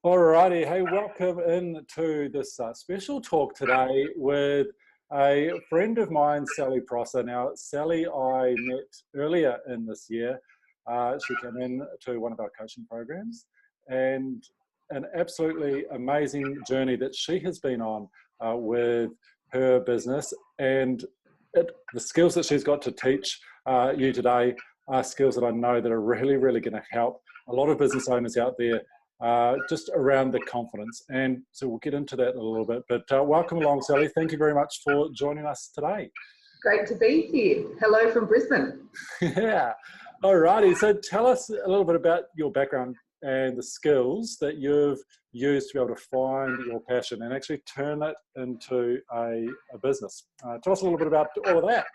Alrighty, hey, welcome into this special talk today with a friend of mine, Sally Prosser. Now, Sally, I met earlier in this year. She came in to one of our coaching programs, and an absolutely amazing journey that she has been on with her business, and the skills that she's got to teach you today are skills that I know that are really, really going to help a lot of business owners out there. Just around the confidence, and so we'll get into that in a little bit, but welcome along, Sally. Thank you very much for joining us today. Great to be here. Hello from Brisbane. Yeah, alrighty, so tell us a little bit about your background and the skills that you've used to be able to find your passion and actually turn it into a business. Tell us a little bit about all of that.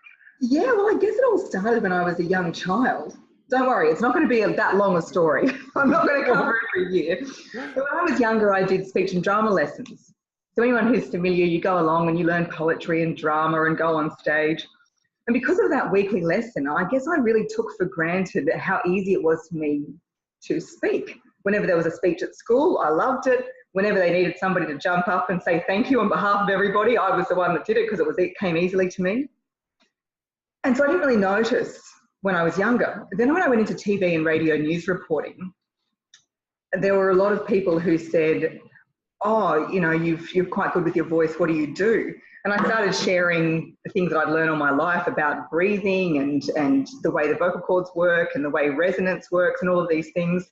Yeah, well, I guess it all started when I was a young child. Don't worry, it's not going to be that long a story. I'm not going to cover every year. But when I was younger, I did speech and drama lessons. So anyone who's familiar, you go along and you learn poetry and drama and go on stage. And because of that weekly lesson, I guess I really took for granted how easy it was for me to speak. Whenever there was a speech at school, I loved it. Whenever they needed somebody to jump up and say thank you on behalf of everybody, I was the one that did it because it came easily to me. And so I didn't really notice when I was younger. Then when I went into TV and radio news reporting, there were a lot of people who said, oh, you know, you're quite good with your voice, what do you do? And I started sharing the things that I'd learned all my life about breathing and the way the vocal cords work and the way resonance works and all of these things,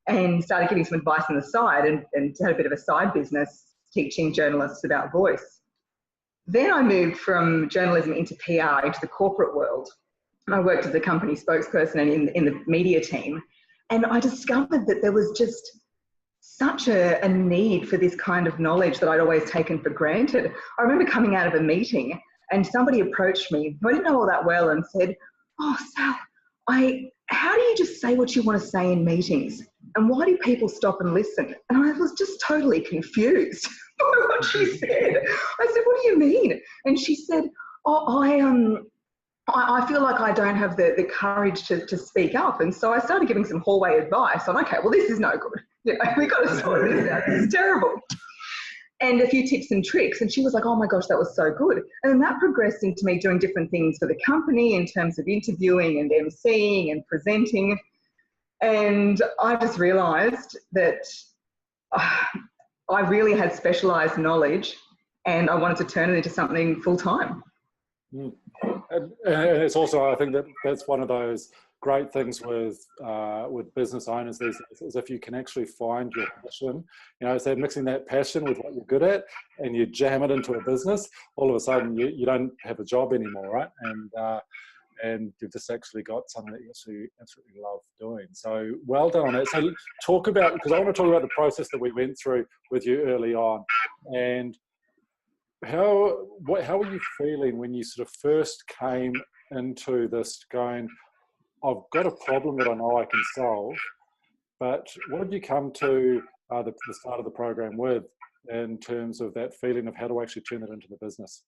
and started giving some advice on the side and had a bit of a side business teaching journalists about voice. Then I moved from journalism into PR, into the corporate world. I worked as a company spokesperson and in the media team, and I discovered that there was just such a need for this kind of knowledge that I'd always taken for granted. I remember coming out of a meeting and somebody approached me who I didn't know all that well and said, oh, Sal, how do you just say what you want to say in meetings? And why do people stop and listen? And I was just totally confused by what she said. I said, what do you mean? And she said, oh, I feel like I don't have the courage to speak up. And so I started giving some hallway advice on, okay, well, this is no good. You know, we've got to sort this out. This is terrible. And a few tips and tricks. And she was like, oh my gosh, that was so good. And then that progressed into me doing different things for the company in terms of interviewing and emceeing and presenting. And I just realized that I really had specialized knowledge and I wanted to turn it into something full time. Mm. And it's also, I think that's one of those great things with business owners these days, is if you can actually find your passion, you know, so mixing that passion with what you're good at and you jam it into a business, all of a sudden you don't have a job anymore, right? And you've just actually got something that you absolutely love doing. So well done on that. So talk about, because I want to talk about the process that we went through with you early on, and how were you feeling when you sort of first came into this going, I've got a problem that I know I can solve, but what did you come to the start of the program with in terms of that feeling of how to actually turn it into the business?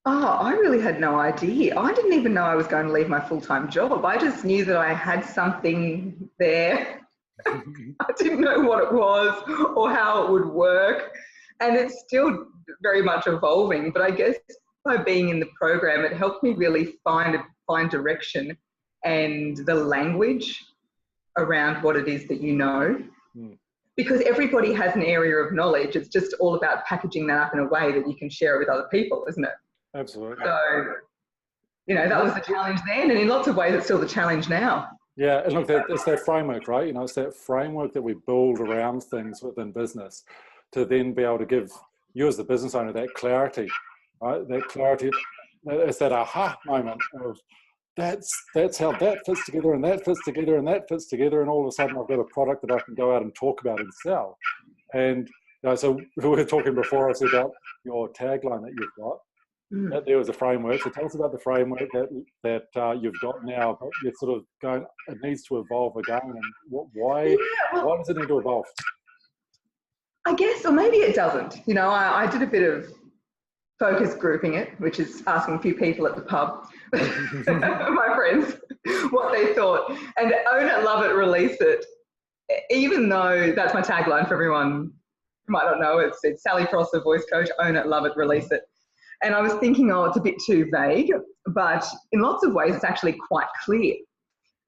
Oh, I really had no idea. I didn't even know I was going to leave my full-time job. I just knew that I had something there. I didn't know what it was or how it would work. And it's still very much evolving, but I guess by being in the program, it helped me really find direction and the language around what it is that you know. Mm. Because everybody has an area of knowledge. It's just all about packaging that up in a way that you can share it with other people, isn't it? Absolutely. So, you know, that was the challenge then, and in lots of ways it's still the challenge now. Yeah, and look, it's that framework, right? You know, it's that framework that we build around things within business to then be able to give you as the business owner that clarity, right? That clarity, it's that aha moment of that's how that fits together and that fits together and that fits together, and all of a sudden I've got a product that I can go out and talk about and sell. And you know, so we were talking before us about your tagline that you've got. That there was a framework. So tell us about the framework that you've got now, but you're sort of going, it needs to evolve again. And why does it need to evolve? I guess, or maybe it doesn't. You know, I did a bit of focus grouping it, which is asking a few people at the pub, my friends, what they thought. And Own It, Love It, Release It even though that's my tagline for everyone who might not know, it's Sally Frost, the voice coach, own it, love it, release it. And I was thinking, oh, it's a bit too vague, but in lots of ways, it's actually quite clear.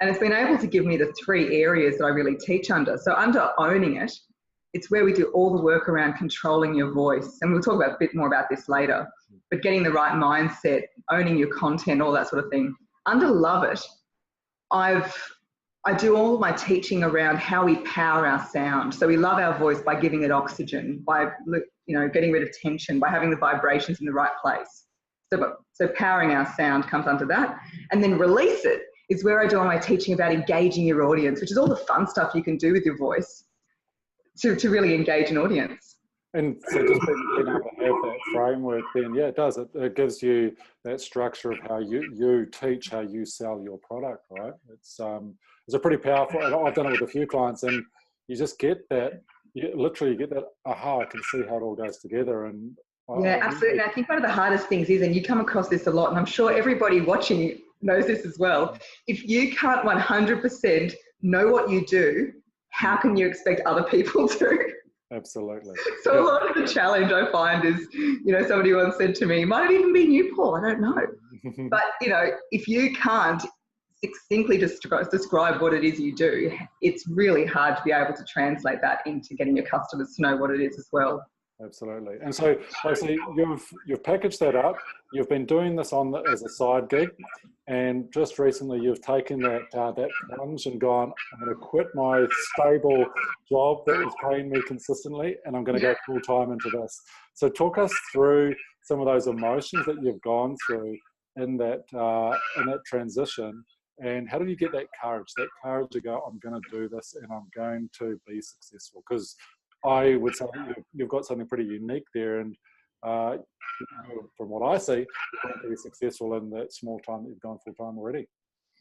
And it's been able to give me the 3 areas that I really teach under. So under owning it, it's where we do all the work around controlling your voice. And we'll talk about a bit more about this later, but getting the right mindset, owning your content, all that sort of thing. Under love it, I do all of my teaching around how we power our sound. So we love our voice by giving it oxygen, by getting rid of tension, by having the vibrations in the right place. So powering our sound comes under that. And then release it is where I do all my teaching about engaging your audience, which is all the fun stuff you can do with your voice to really engage an audience. And so just being able to have that framework, then yeah, it does. It gives you that structure of how you teach, how you sell your product, right? It's a pretty powerful. I've done it with a few clients, and you just get that. You literally get that. Aha! I can see how it all goes together. And yeah, absolutely. And I think one of the hardest things is, and you come across this a lot, and I'm sure everybody watching knows this as well. If you can't 100% know what you do, how can you expect other people to? Absolutely. So a lot of the challenge I find is, somebody once said to me, might it even be you, Paul? I don't know. But, if you can't succinctly describe what it is you do, it's really hard to be able to translate that into getting your customers to know what it is as well. Absolutely. And so basically you've packaged that up. You've been doing this as a side gig, and just recently you've taken that plunge and gone, I'm going to quit my stable job that was paying me consistently, and I'm going to go full time into this. So talk us through some of those emotions that you've gone through in that transition, and how did you get that courage to go, I'm going to do this and I'm going to be successful? Because I would say you've got something pretty unique there, and from what I see, you're going to be successful in that small time that you've gone full time already.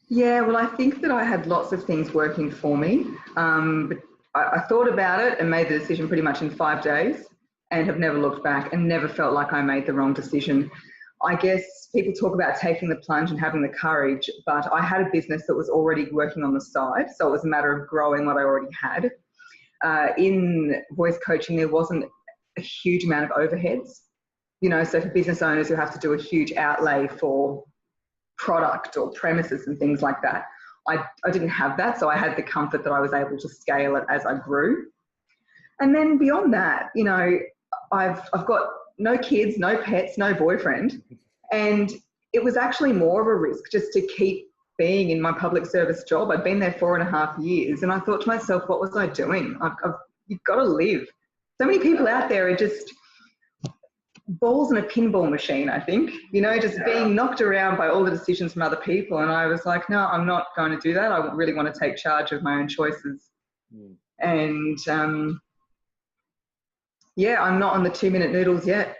Yeah, well, I think that I had lots of things working for me, but I thought about it and made the decision pretty much in 5 days, and have never looked back and never felt like I made the wrong decision. I guess people talk about taking the plunge and having the courage, but I had a business that was already working on the side, so it was a matter of growing what I already had. In voice coaching, there wasn't a huge amount of overheads, so for business owners who have to do a huge outlay for product or premises and things like that, I didn't have that. So I had the comfort that I was able to scale it as I grew. And then beyond that, I've got no kids, no pets, no boyfriend. And it was actually more of a risk just to keep being in my public service job. I'd been there 4.5 years, and I thought to myself, what was I doing? You've got to live. So many people out there are just balls in a pinball machine, I think, just being knocked around by all the decisions from other people. And I was like, no, I'm not going to do that. I really want to take charge of my own choices. And I'm not on the 2-minute noodles yet.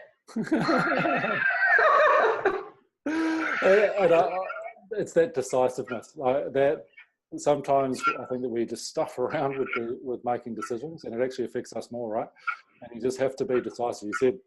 It's that decisiveness that sometimes I think that we just stuff around with making decisions, and it actually affects us more, right? And you just have to be decisive. You said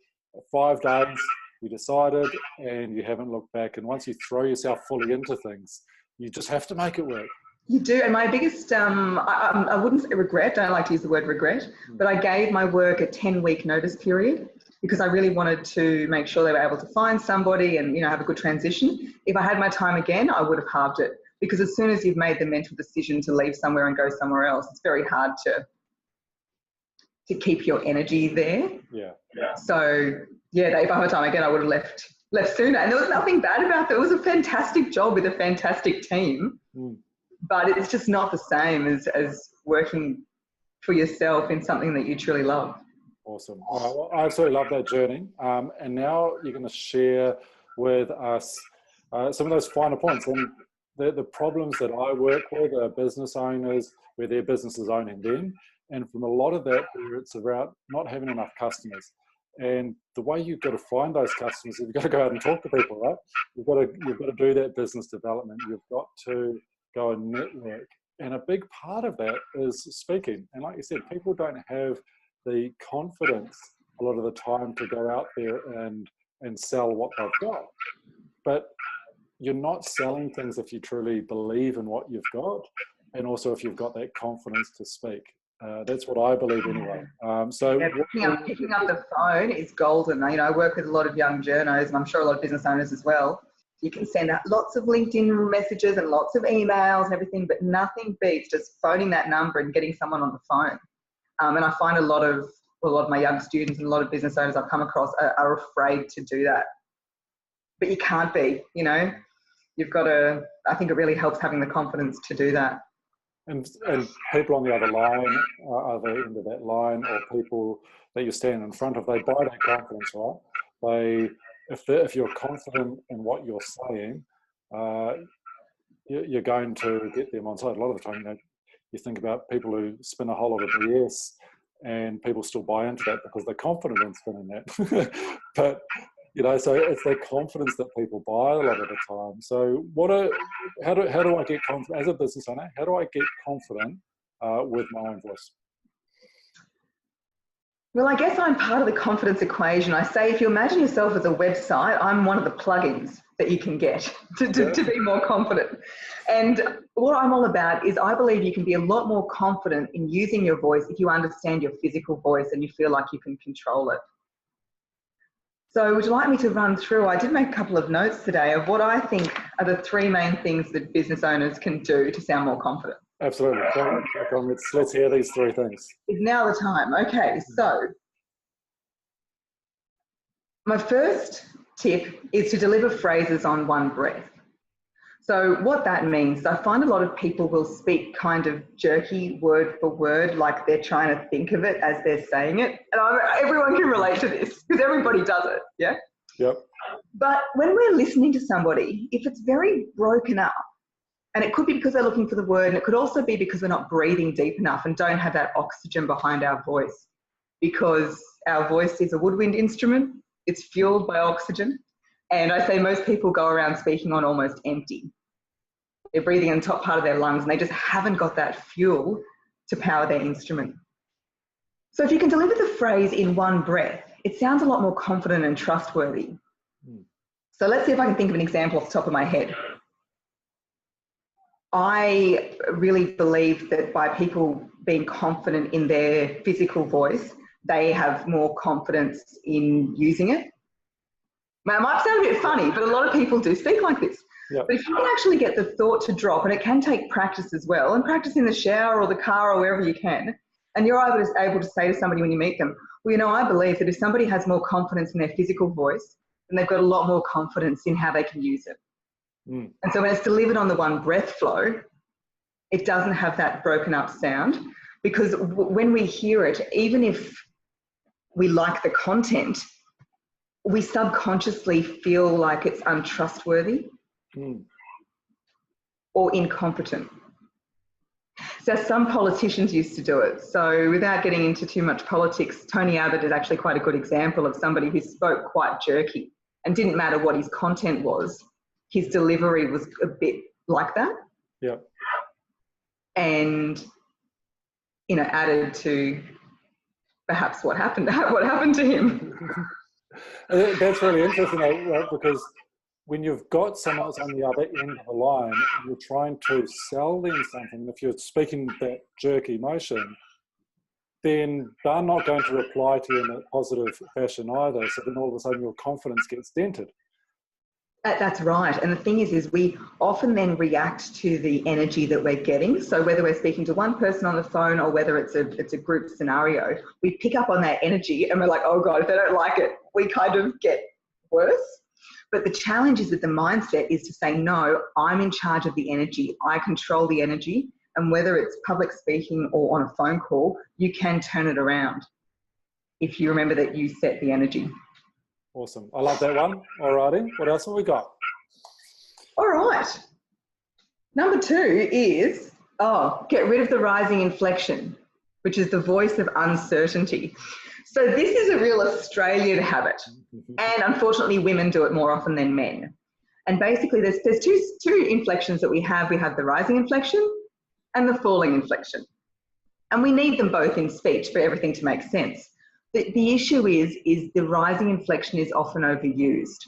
5 days, you decided, and you haven't looked back. And once you throw yourself fully into things, you just have to make it work. You do. And my biggest, I wouldn't say regret, I don't like to use the word regret, but I gave my work a 10-week notice period because I really wanted to make sure they were able to find somebody and, have a good transition. If I had my time again, I would have halved it, because as soon as you've made the mental decision to leave somewhere and go somewhere else, it's very hard to keep your energy there. Yeah. So if I had time again, I would have left sooner. And there was nothing bad about that. It was a fantastic job with a fantastic team, but it's just not the same as working for yourself in something that you truly love. Awesome. All right, well, I absolutely love that journey. And now you're going to share with us some of those finer points and the problems that I work with are business owners, where their business is owning them. And from a lot of that, it's about not having enough customers. And the way you've got to find those customers, you've got to go out and talk to people, right? You've got to do that business development. You've got to go and network. And a big part of that is speaking. And like you said, people don't have the confidence a lot of the time to go out there and sell what they've got. But you're not selling things if you truly believe in what you've got, and also if you've got that confidence to speak. That's what I believe anyway. Yeah, picking up the phone is golden. You know, I work with a lot of young journos, and I'm sure a lot of business owners as well. You can send out lots of LinkedIn messages and lots of emails and everything, but nothing beats just phoning that number and getting someone on the phone. And I find a lot of my young students and a lot of business owners I've come across are afraid to do that. But you can't be, you know. You've got to, I think it really helps having the confidence to do that. And people on the other line, other end of that line, or people that you're standing in front of, they buy that confidence, right? If you're confident in what you're saying, you're going to get them on side. A lot of the time, you know, you think about people who spin a whole lot of BS, and people still buy into that because they're confident in spinning that. But you know, so it's their confidence that people buy a lot of the time. So how do I get confident as a business owner? How do I get confident with my own voice? Well, I guess I'm part of the confidence equation. I say if you imagine yourself as a website, I'm one of the plugins that you can get to be more confident. And what I'm all about is I believe you can be a lot more confident in using your voice if you understand your physical voice and you feel like you can control it. So would you like me to run through? I did make a couple of notes today of what I think are the three main things that business owners can do to sound more confident. Absolutely. Let's hear these three things. Is now the time. Okay, so my first tip is to deliver phrases on one breath. So what that means, I find a lot of people will speak kind of jerky word for word, like they're trying to think of it as they're saying it. And everyone can relate to this because everybody does it, yeah? Yep. But when we're listening to somebody, if it's very broken up, and it could be because they're looking for the word, and it could also be because we're not breathing deep enough and don't have that oxygen behind our voice, because our voice is a woodwind instrument. It's fueled by oxygen. And I say most people go around speaking on almost empty. They're breathing in the top part of their lungs and they just haven't got that fuel to power their instrument. So if you can deliver the phrase in one breath, it sounds a lot more confident and trustworthy. So let's see if I can think of an example off the top of my head. I really believe that by people being confident in their physical voice, they have more confidence in using it. Now, it might sound a bit funny, but a lot of people do speak like this. Yep. But if you can actually get the thought to drop, and it can take practice as well, and practice in the shower or the car or wherever you can, and you're able to say to somebody when you meet them, well, you know, I believe that if somebody has more confidence in their physical voice, then they've got a lot more confidence in how they can use it. And so when it's delivered on the one breath flow, it doesn't have that broken up sound, because when we hear it, even if we like the content, we subconsciously feel like it's untrustworthy or incompetent. So some politicians used to do it. So without getting into too much politics, Tony Abbott is actually quite a good example of somebody who spoke quite jerky, and didn't matter what his content was, his delivery was a bit like that. Yeah. And, you know, added to perhaps what happened to him. That's really interesting, right? Because when you've got someone else on the other end of the line and you're trying to sell them something, if you're speaking that jerky motion, then they're not going to reply to you in a positive fashion either. So then all of a sudden your confidence gets dented. That's right. And the thing is we often then react to the energy that we're getting. So whether we're speaking to one person on the phone or whether it's a group scenario, we pick up on that energy and we're like, oh God, if they don't like it, we kind of get worse. But the challenge is that the mindset is to say, no, I'm in charge of the energy. I control the energy. And whether it's public speaking or on a phone call, you can turn it around if you remember that you set the energy. Awesome. I love that one. Alrighty. What else have we got? All right. Number 2 is, get rid of the rising inflection, which is the voice of uncertainty. So this is a real Australian habit. And unfortunately, women do it more often than men. And basically, there's two inflections that we have. We have the rising inflection and the falling inflection. And we need them both in speech for everything to make sense. The issue is the rising inflection is often overused.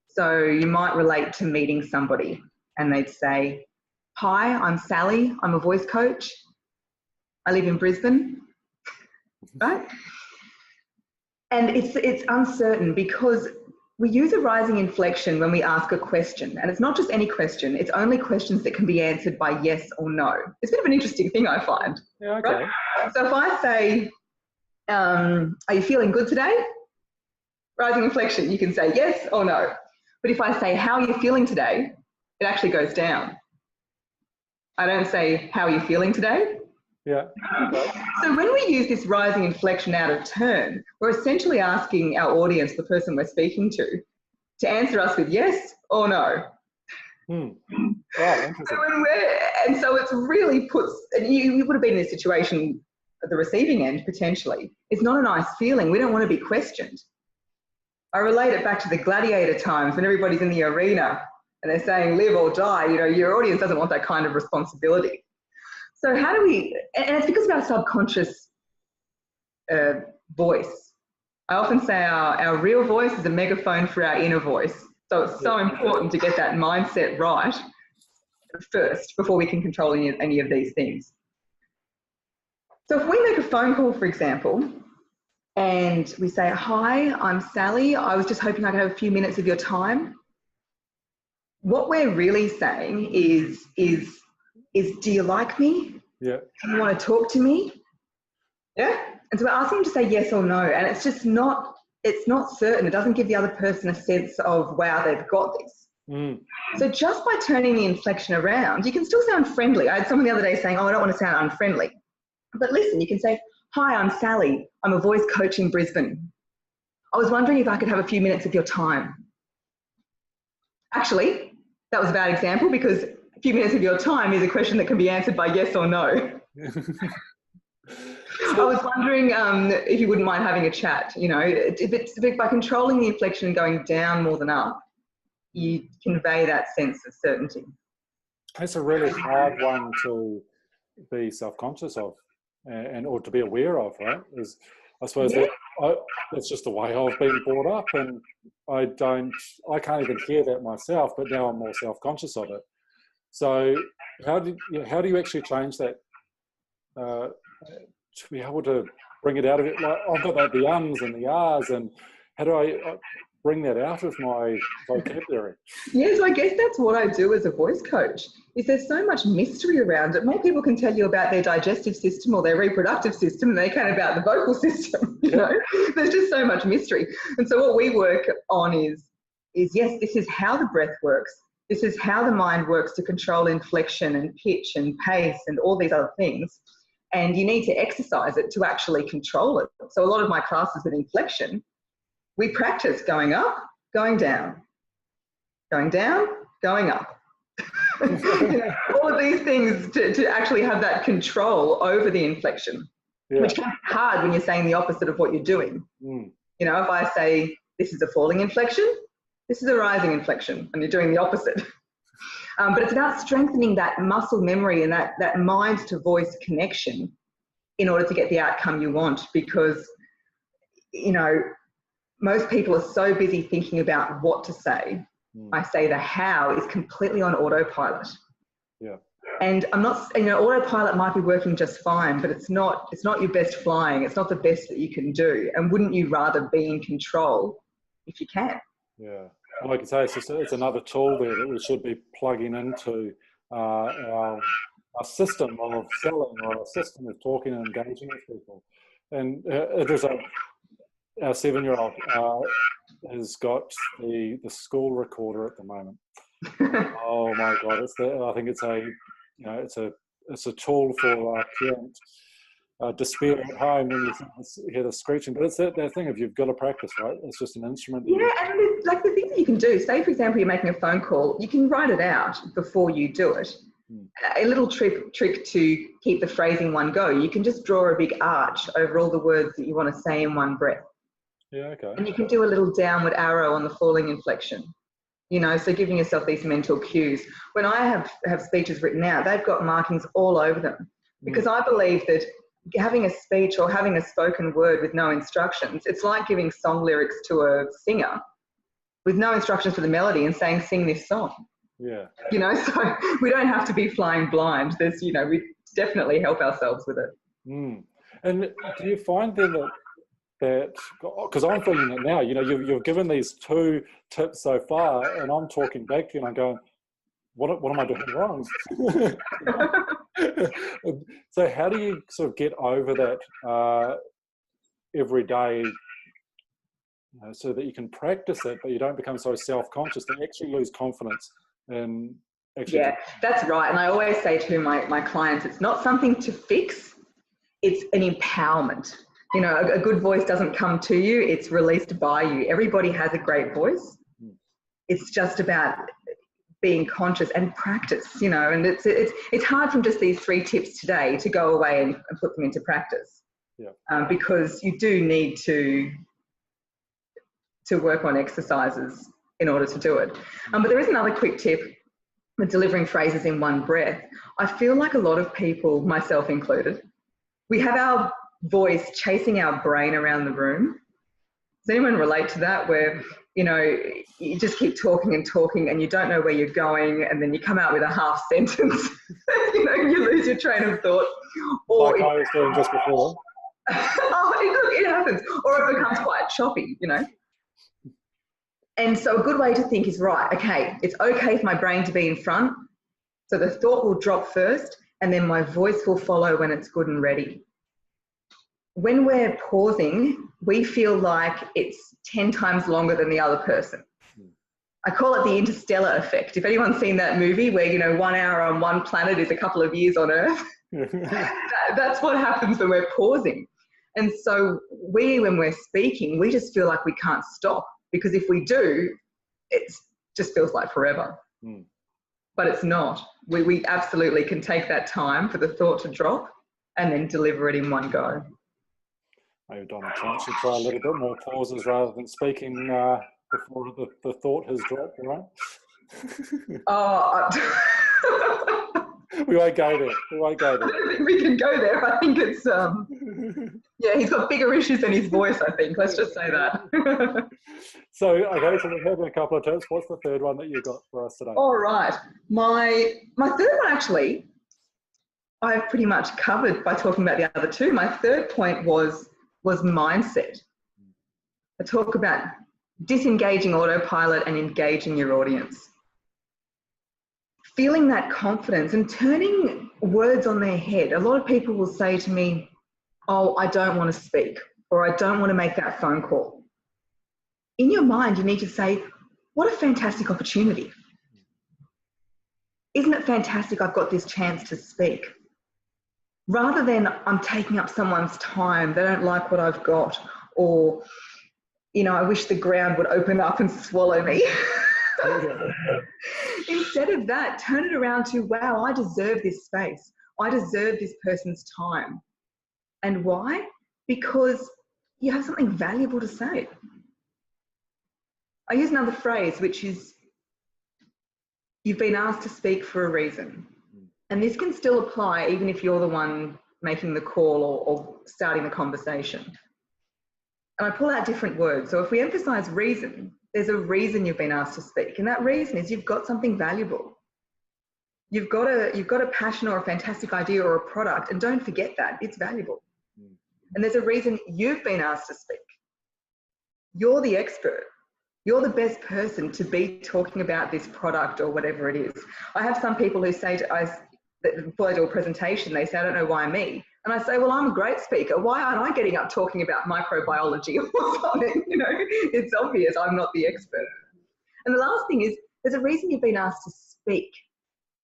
So you might relate to meeting somebody and they'd say, hi, I'm Sally, I'm a voice coach. I live in Brisbane, right? And it's uncertain because we use a rising inflection when we ask a question. And it's not just any question, it's only questions that can be answered by yes or no. It's a bit of an interesting thing, I find. Yeah, okay. Right? So if I say, are you feeling good today? Rising inflection, you can say yes or no. But if I say, how are you feeling today? It actually goes down. I don't say, how are you feeling today? Yeah. Okay. So when we use this rising inflection out of turn, we're essentially asking our audience, the person we're speaking to answer us with yes or no. Wow, interesting. So it's really puts, and you would have been in this situation at the receiving end potentially. It's not a nice feeling. We don't want to be questioned. I relate it back to the gladiator times when everybody's in the arena and they're saying live or die. You know, your audience doesn't want that kind of responsibility. So how do we, and it's because of our subconscious voice. I often say our real voice is a megaphone for our inner voice. So it's so important to get that mindset right first before we can control any of these things. So if we make a phone call, for example, and we say, hi, I'm Sally. I was just hoping I could have a few minutes of your time. What we're really saying is do you like me? Yeah. Do you want to talk to me? Yeah. And so we're asking them to say yes or no. And it's just not, it's not certain. It doesn't give the other person a sense of, wow, they've got this. So just by turning the inflection around, you can still sound friendly. I had someone the other day saying, oh, I don't want to sound unfriendly. But listen, you can say, hi, I'm Sally. I'm a voice coach in Brisbane. I was wondering if I could have a few minutes of your time. Actually, that was a bad example because a few minutes of your time is a question that can be answered by yes or no. I was wondering if you wouldn't mind having a chat. You know, if by controlling the inflection and going down more than up, you convey that sense of certainty. It's a really hard one to be self-conscious of or to be aware of, right? I suppose that's just the way I've been brought up, and I can't even hear that myself, but now I'm more self-conscious of it. So how do you actually change that to be able to bring it out of it? Like, I've got the ums and the ahs, and how do I bring that out of my vocabulary? Yeah, so I guess that's what I do as a voice coach, is there's so much mystery around it. More people can tell you about their digestive system or their reproductive system than they can about the vocal system, you know? There's just so much mystery. And so what we work on is yes, this is how the breath works. This is how the mind works to control inflection and pitch and pace and all these other things. And you need to exercise it to actually control it. So a lot of my classes with inflection, we practice going up, going down, going down, going up. All of these things to actually have that control over the inflection, which can be hard when you're saying the opposite of what you're doing. You know, if I say this is a falling inflection, this is a rising inflection, and you're doing the opposite. But it's about strengthening that muscle memory and that mind to voice connection in order to get the outcome you want, because, you know, most people are so busy thinking about what to say. I say the how is completely on autopilot. Yeah. And I'm not, you know, autopilot might be working just fine, but it's not your best flying. It's not the best that you can do. And wouldn't you rather be in control if you can? Yeah. And like you say, it's another tool there that we should be plugging into our system of selling, or our system of talking and engaging with people. And our 7-year-old has got the school recorder at the moment. Oh my God! I think it's a tool for parents. Despair at home when you hear the screeching, but it's that thing of you've got to practice, right? It's just an instrument. Yeah, and like the thing that you can do, say for example, you're making a phone call, you can write it out before you do it. A little trick to keep the phrasing one go, you can just draw a big arch over all the words that you want to say in one breath. Yeah, okay. And you can do a little downward arrow on the falling inflection. You know, so giving yourself these mental cues. When I have speeches written out, they've got markings all over them, because I believe that having a speech or having a spoken word with no instructions, it's like giving song lyrics to a singer with no instructions for the melody and saying, sing this song. Yeah. You know, so we don't have to be flying blind. There's, you know, we definitely help ourselves with it. Mm. And do you find then that because I'm feeling it now, you've given these two tips so far, and I'm talking back to you and I'm going, what am I doing wrong? So how do you sort of get over that every day, so that you can practice it, but you don't become so self-conscious that you actually lose confidence and actually... Yeah, that's right. And I always say to my clients, it's not something to fix, it's an empowerment. A good voice doesn't come to you, it's released by you. Everybody has a great voice. It's just about being conscious and practice, and it's hard from just these 3 tips today to go away and put them into practice. Yeah. Because you do need to work on exercises in order to do it. But there is another quick tip with delivering phrases in one breath. I feel like a lot of people, myself included, we have our voice chasing our brain around the room. Does anyone relate to that, where you just keep talking and talking and you don't know where you're going, and then you come out with a half sentence? You lose your train of thought. Or like I was doing just before. It happens. Or it becomes quite choppy, And so a good way to think is, right, okay, it's okay for my brain to be in front, so the thought will drop first and then my voice will follow when it's good and ready. When we're pausing, we feel like it's 10 times longer than the other person. I call it the interstellar effect. If anyone's seen that movie where, 1 hour on one planet is a couple of years on Earth, that's what happens when we're pausing. And so when we're speaking, we just feel like we can't stop, because if we do, it just feels like forever. But it's not. We absolutely can take that time for the thought to drop and then deliver it in one go. Maybe Donald Trump should try a little bit more pauses rather than speaking before the thought has dropped, right? We won't go there. I don't think we can go there. I think it's, yeah, he's got bigger issues than his voice, I think. Let's just say that. So we've had a couple of tips. What's the third one that you got for us today? All right. My third one, actually, I've pretty much covered by talking about the other two. My third point was mindset. I talk about disengaging autopilot and engaging your audience. Feeling that confidence and turning words on their head. A lot of people will say to me, oh, I don't want to speak, or I don't want to make that phone call. In your mind, you need to say, what a fantastic opportunity. Isn't it fantastic I've got this chance to speak? Rather than I'm taking up someone's time, they don't like what I've got, or, I wish the ground would open up and swallow me. Instead of that, turn it around to, wow, I deserve this space. I deserve this person's time. And why? Because you have something valuable to say. I use another phrase, which is, you've been asked to speak for a reason. And this can still apply even if you're the one making the call or starting the conversation. And I pull out different words. So if we emphasize reason, there's a reason you've been asked to speak. And that reason is you've got something valuable. You've got a passion or a fantastic idea or a product, and don't forget that, it's valuable. And there's a reason you've been asked to speak. You're the expert. You're the best person to be talking about this product or whatever it is. I have some people who say before I do a presentation, they say, I don't know why me. And I say, well, I'm a great speaker. Why aren't I getting up talking about microbiology or something? It's obvious I'm not the expert. And the last thing is, there's a reason you've been asked to speak.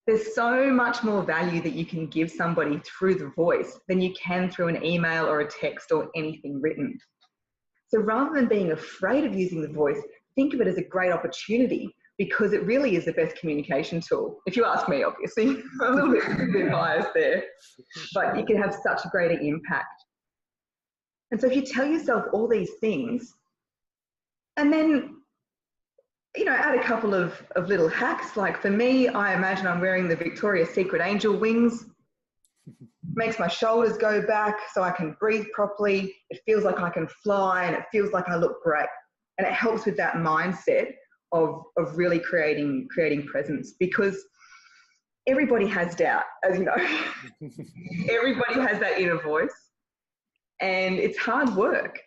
There's so much more value that you can give somebody through the voice than you can through an email or a text or anything written. So rather than being afraid of using the voice, think of it as a great opportunity, because it really is the best communication tool. If you ask me, obviously, I'm a little bit biased there, but it can have such a greater impact. And so if you tell yourself all these things, and then, add a couple of little hacks. Like for me, I imagine I'm wearing the Victoria's Secret angel wings. Makes my shoulders go back so I can breathe properly. It feels like I can fly, and it feels like I look great. And it helps with that mindset of really creating presence. Because everybody has doubt, as you know. Everybody has that inner voice, and it's hard work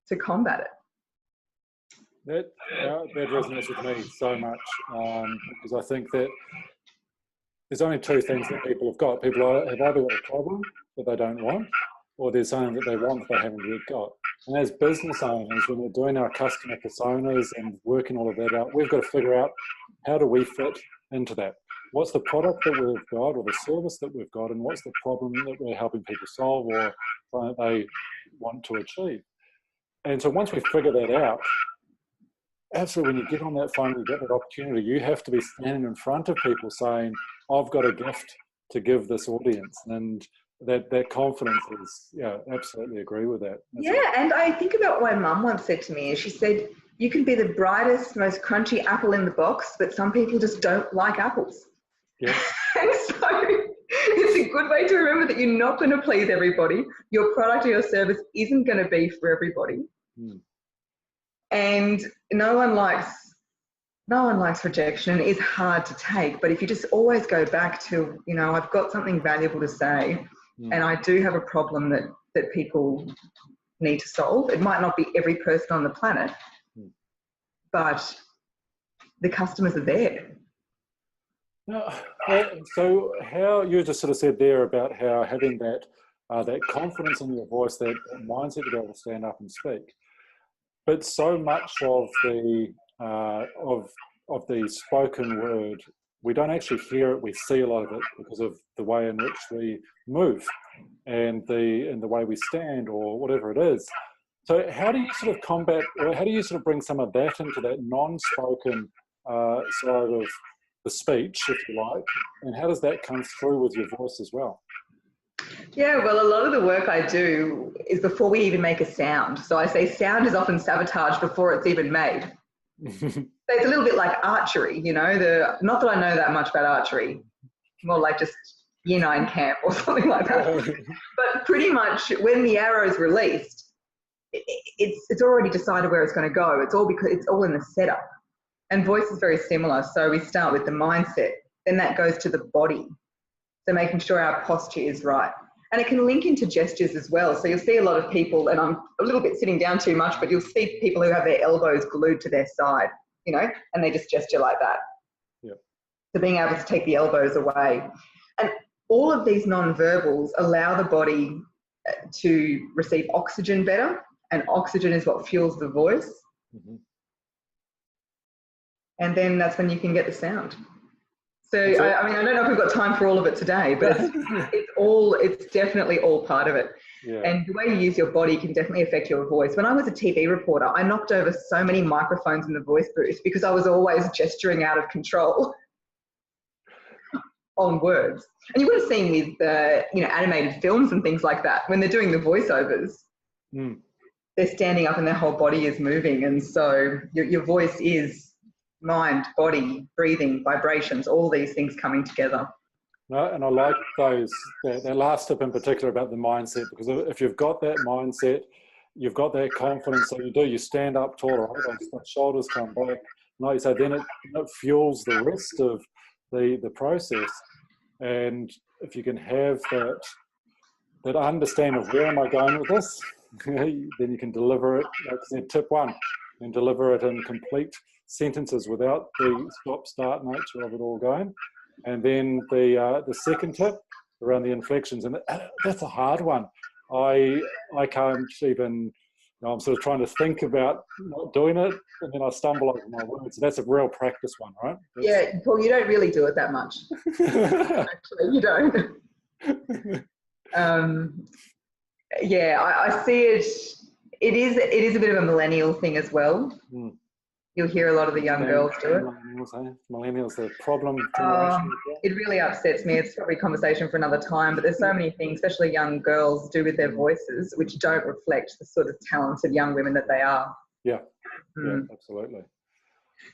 to combat it. That resonates with me so much, because I think that there's only two things that people have got. People have either got a problem that they don't want, or there's something that they want that they haven't yet got. And as business owners, when we're doing our customer personas and working all of that out, we've got to figure out, how do we fit into that? What's the product that we've got, or the service that we've got, and what's the problem that we're helping people solve or that they want to achieve? And so once we figure that out, absolutely, when you get on that phone, you get that opportunity, you have to be standing in front of people saying, I've got a gift to give this audience. And that confidence is, yeah, absolutely agree with that. And I think about what my mum once said to me. She said, you can be the brightest, most crunchy apple in the box, but some people just don't like apples. Yeah. And so it's a good way to remember that you're not going to please everybody. Your product or your service isn't going to be for everybody. And no one likes rejection, and it is hard to take. But if you just always go back to, I've got something valuable to say, and I do have a problem that people need to solve. It might not be every person on the planet, but the customers are there. So how you just sort of said there about how having that confidence in your voice, that mindset to be able to stand up and speak. But so much of the spoken word, we don't actually hear it. We see a lot of it because of the way in which we move and the way we stand or whatever it is. So how do you sort of combat, or how do you sort of bring some of that into that non-spoken side of the speech, if you like, and how does that come through with your voice as well? Yeah, well, a lot of the work I do is before we even make a sound. So I say sound is often sabotaged before it's even made. So it's a little bit like archery, not that I know that much about archery, more like just year 9 camp or something like that. But pretty much when the arrow is released, it's already decided where it's going to go. It's all because it's all in the setup. And voice is very similar. So we start with the mindset, then that goes to the body. So making sure our posture is right. And it can link into gestures as well. So you'll see a lot of people, and I'm a little bit sitting down too much, but you'll see people who have their elbows glued to their side, and they just gesture like that. Yeah. So being able to take the elbows away. And all of these non-verbals allow the body to receive oxygen better, and oxygen is what fuels the voice. Mm-hmm. And then that's when you can get the sound. So, I don't know if we've got time for all of it today, but it's definitely all part of it. Yeah. And the way you use your body can definitely affect your voice. When I was a TV reporter, I knocked over so many microphones in the voice booth because I was always gesturing out of control on words. And you would have seen with, animated films and things like that, when they're doing the voiceovers, they're standing up and their whole body is moving. And so your voice is mind, body, breathing, vibrations, all these things coming together. No, and I like that last tip in particular about the mindset, because if you've got that mindset, you've got that confidence, so you stand up taller, right? The shoulders come back. Like you say, then it fuels the rest of the process. And if you can have that understanding of where am I going with this, then you can deliver it, like I said, tip 1, and deliver it in complete sentences without the stop-start nature of it all going. And then the second tip around the inflections, and that's a hard one. I can't even, I'm sort of trying to think about not doing it, and then I stumble over my words. So that's a real practice one, right? Yeah, Paul, you don't really do it that much. Actually, you don't. I see it. It is a bit of a millennial thing as well. You'll hear a lot of the young girls do it. Millennials, the problem generation. It really upsets me. It's probably a conversation for another time, but there's so many things, especially young girls, do with their voices, which don't reflect the sort of talented young women that they are. Yeah, yeah, absolutely.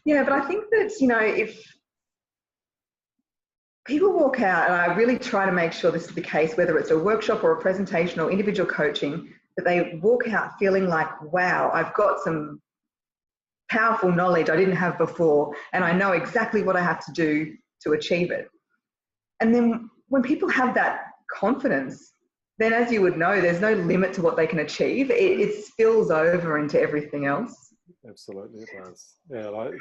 Yeah, but I think that, if people walk out, and I really try to make sure this is the case, whether it's a workshop or a presentation or individual coaching, that they walk out feeling like, wow, I've got some powerful knowledge I didn't have before, and I know exactly what I have to do to achieve it. And then when people have that confidence, then as you would know, there's no limit to what they can achieve. It spills over into everything else. Absolutely, it does. Yeah, like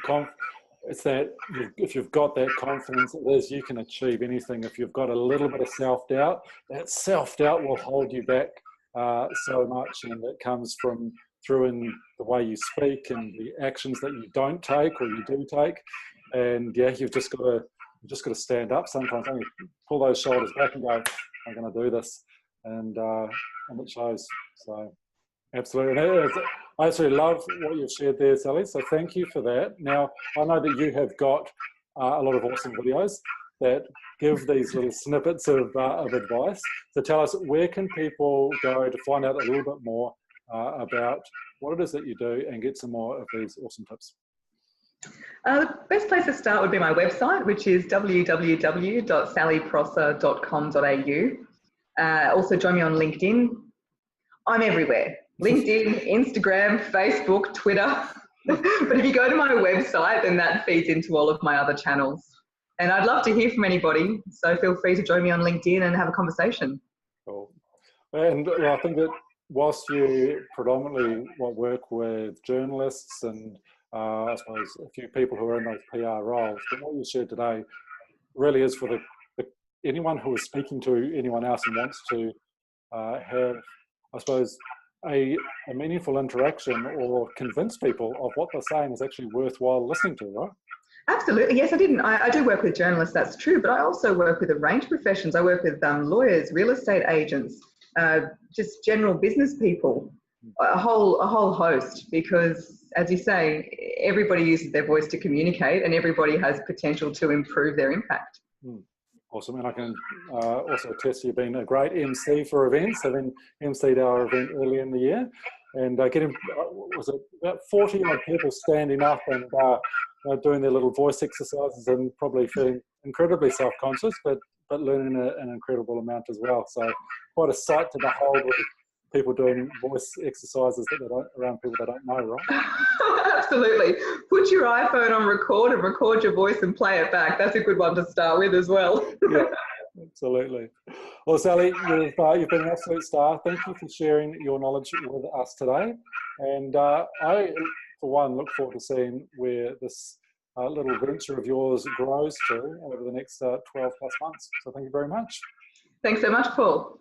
it's that if you've got that confidence, it is, you can achieve anything. If you've got a little bit of self-doubt, that self-doubt will hold you back so much, and it comes from through in the way you speak and the actions that you don't take or you do take. And yeah, you've just got to stand up sometimes. Only pull those shoulders back and go, I'm going to do this, and it shows. So absolutely. And I absolutely love what you've shared there, Sally. So thank you for that. Now, I know that you have got a lot of awesome videos that give these little snippets of advice. So tell us, where can people go to find out a little bit more about what it is that you do and get some more of these awesome tips? The best place to start would be my website, which is www.sallyprosser.com.au. Also join me on LinkedIn. I'm everywhere. LinkedIn, Instagram, Facebook, Twitter. But if you go to my website, then that feeds into all of my other channels. And I'd love to hear from anybody. So feel free to join me on LinkedIn and have a conversation. Cool. And I think that whilst you predominantly work with journalists and I suppose a few people who are in those PR roles, but what you shared today really is for anyone who is speaking to anyone else and wants to have, I suppose, a meaningful interaction or convince people of what they're saying is actually worthwhile listening to, right? Absolutely. Yes, I do work with journalists, that's true, but I also work with a range of professions. I work with lawyers, real estate agents, just general business people, a whole host, because as you say, everybody uses their voice to communicate and everybody has potential to improve their impact. Awesome. And I can also attest you've been a great MC for events, having MC'd our event early in the year, and getting, was it about 40 odd people standing up and doing their little voice exercises and probably feeling incredibly self-conscious, but learning an incredible amount as well. So quite a sight to behold with people doing voice exercises around people they don't know, right? Absolutely. Put your iPhone on record and record your voice and play it back. That's a good one to start with as well. Yeah, absolutely. Well, Sally, you've been an absolute star. Thank you for sharing your knowledge with us today. And I, for one, look forward to seeing where this little venture of yours grows to over the next 12 plus months. So thank you very much. Thanks so much, Paul.